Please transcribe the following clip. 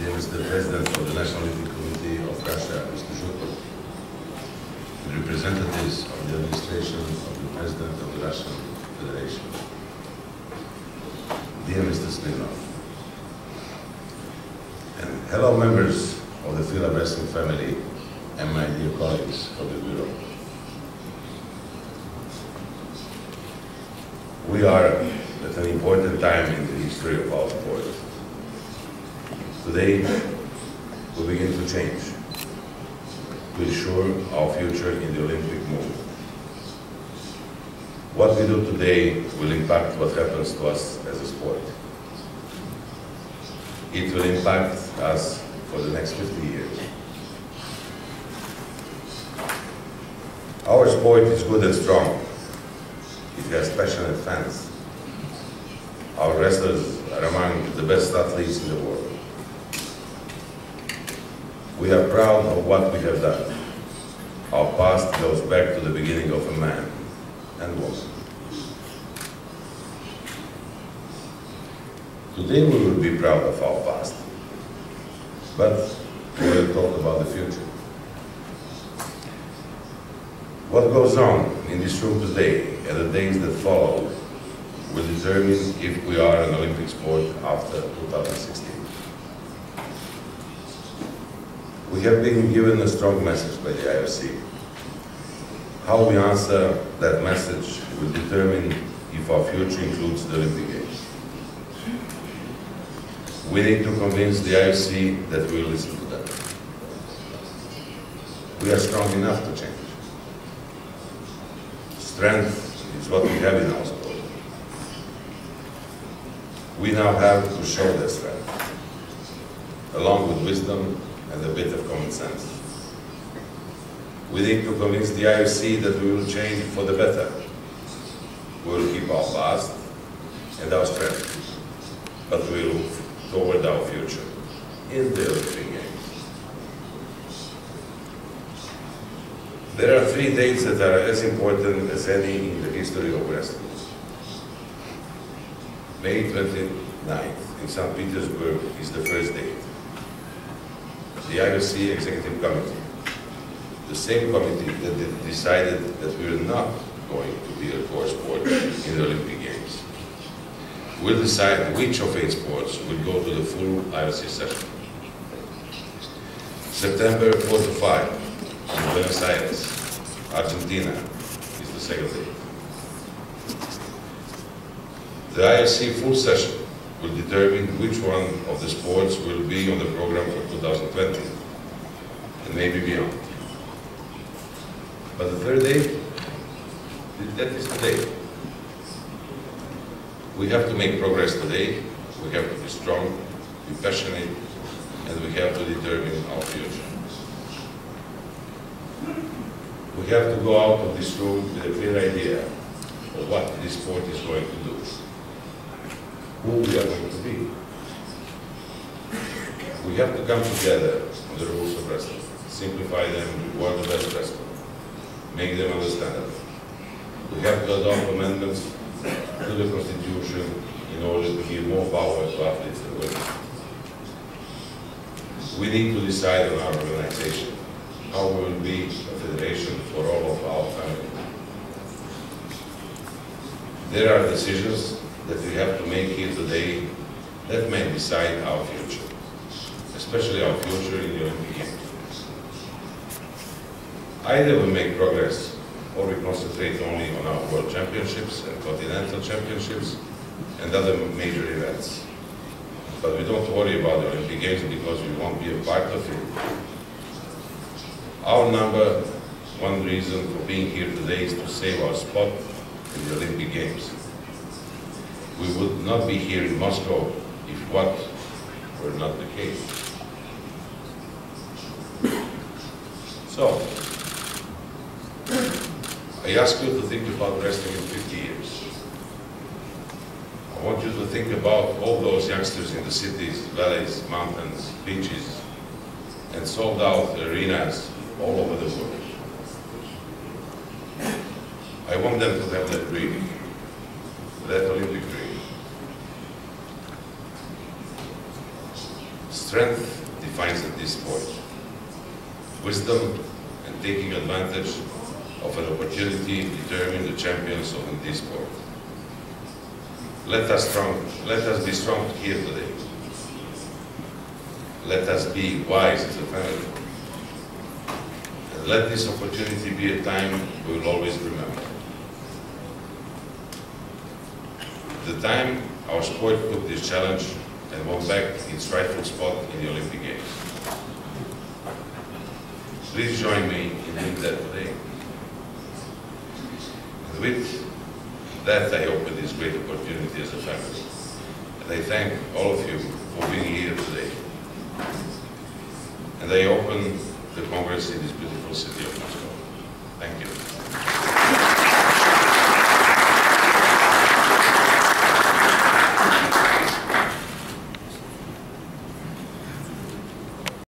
Dear Mr. President of the National Olympic Committee of Russia, Mr. Zhukov, representatives of the administration of the President of the Russian Federation, dear Mr. Smirnov, and hello members of the FILA wrestling family and my dear colleagues from the Bureau. We are at an important time in the history of our sport. Today, we begin to change, to ensure our future in the Olympic movement. What we do today will impact what happens to us as a sport. It will impact us for the next 50 years. Our sport is good and strong. It has passionate fans. Our wrestlers are among the best athletes in the world. We are proud of what we have done. Our past goes back to the beginning of a man and woman. Today we will be proud of our past, but we will talk about the future. What goes on in this room today and the days that follow will determine if we are an Olympic sport after 2016. We have been given a strong message by the IOC. How we answer that message will determine if our future includes the Olympic Games. We need to convince the IOC that we will listen to them. We are strong enough to change. Strength is what we have in our sport. We now have to show that strength, along with wisdom and a bit of common sense. We need to convince the IOC that we will change for the better. We will keep our past and our strength, but we will look toward our future in the Olympic Games. There are 3 dates that are as important as any in the history of wrestling. May 29th in St. Petersburg is the first date. The IOC Executive Committee, the same committee that decided that we are not going to be a core sport in the Olympic Games, will decide which of 8 sports will go to the full IOC session. September 4 to 5 in Buenos Aires, Argentina, is the second date. The IOC full session will determine which one of the sports will be on the program for 2020, and maybe beyond. But the third date, that is today. We have to make progress today, we have to be strong, be passionate, and we have to determine our future. We have to go out of this room with a clear idea of what this sport is going to do, who we are going to be. We have to come together on the rules of wrestling, simplify them, reward the best wrestling, make them understandable. We have to adopt amendments to the Constitution in order to give more power to athletes and women. We need to decide on our organization, how we will be a federation for all of our family. There are decisions that we have to make here today that may decide our future, especially our future in the Olympic Games. Either we make progress or we concentrate only on our World Championships and Continental Championships and other major events. But we don't worry about the Olympic Games because we won't be a part of it. Our number one reason for being here today is to save our spot in the Olympic Games. We would not be here in Moscow if what were not the case. So, I ask you to think about wrestling in 50 years. I want you to think about all those youngsters in the cities, valleys, mountains, beaches, and sold-out arenas all over the world. I want them to have that dream, that Olympic dream. Strength defines this sport. Wisdom and taking advantage of an opportunity determine the champions of this sport. Let us be strong here today. Let us be wise as a family. And let this opportunity be a time we will always remember. The time our sport took this challenge and won back its rightful spot in the Olympic Games. Please join me in doing that today. And with that, I open this great opportunity as a family. And I thank all of you for being here today. And I open the Congress in this beautiful city of Moscow. Thank you.